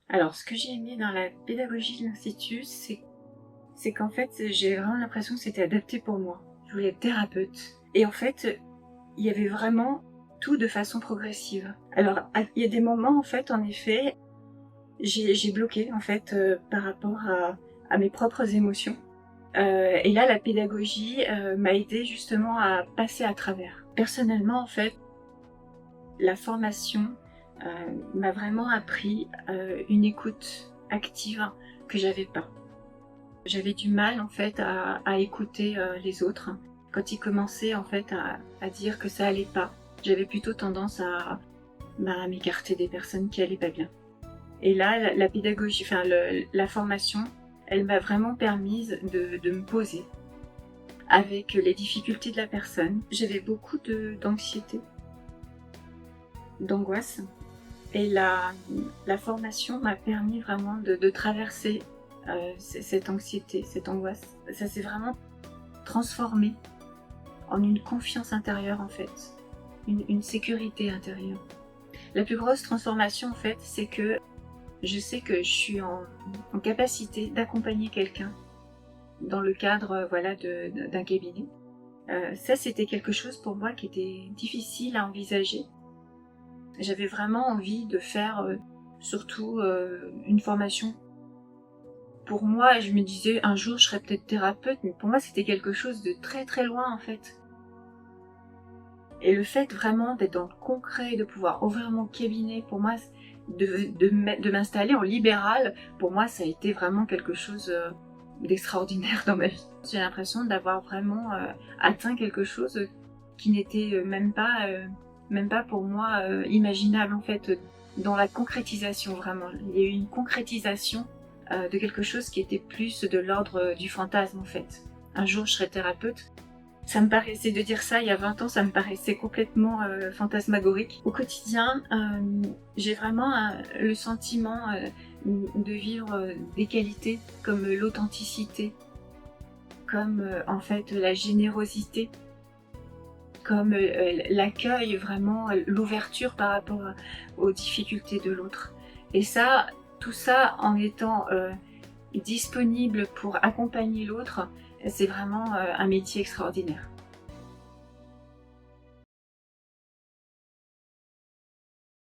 Alors, ce que j'ai aimé dans la pédagogie de l'Institut, c'est qu'en fait, j'ai vraiment l'impression que c'était adapté pour moi. Je voulais être thérapeute. Et en fait, il y avait vraiment tout de façon progressive. Alors, il y a des moments, en fait, en effet, j'ai bloqué, en fait, par rapport à mes propres émotions. Et là, la pédagogie m'a aidé justement à passer à travers. Personnellement, en fait, la formation m'a vraiment appris une écoute active que j'avais pas. J'avais du mal en fait à écouter les autres quand ils commençaient en fait à dire que ça allait pas. J'avais plutôt tendance à m'écarter des personnes qui allaient pas bien. Et là, la pédagogie, enfin la formation, elle m'a vraiment permise de me poser avec les difficultés de la personne. J'avais beaucoup d'anxiété, d'angoisse. Et la formation m'a permis vraiment de traverser cette anxiété, cette angoisse. Ça s'est vraiment transformé en une confiance intérieure en fait, une sécurité intérieure. La plus grosse transformation en fait, c'est que je sais que je suis en capacité d'accompagner quelqu'un dans le cadre voilà, d'un cabinet. Ça, c'était quelque chose pour moi qui était difficile à envisager. J'avais vraiment envie de faire surtout une formation. Pour moi, je me disais un jour je serais peut-être thérapeute, mais pour moi c'était quelque chose de très très loin en fait. Et le fait vraiment d'être dans le concret, de pouvoir ouvrir mon cabinet, pour moi, de m'installer en libéral, pour moi ça a été vraiment quelque chose d'extraordinaire dans ma vie. J'ai l'impression d'avoir vraiment atteint quelque chose qui n'était même pas pour moi imaginable en fait, dans la concrétisation vraiment. Il y a eu une concrétisation de quelque chose qui était plus de l'ordre du fantasme en fait. Un jour je serai thérapeute. Ça me paraissait, de dire ça il y a 20 ans, ça me paraissait complètement fantasmagorique. Au quotidien, j'ai vraiment le sentiment de vivre des qualités comme l'authenticité, comme en fait la générosité, comme l'accueil, vraiment l'ouverture par rapport aux difficultés de l'autre. Et ça, tout ça en étant disponible pour accompagner l'autre, c'est vraiment un métier extraordinaire.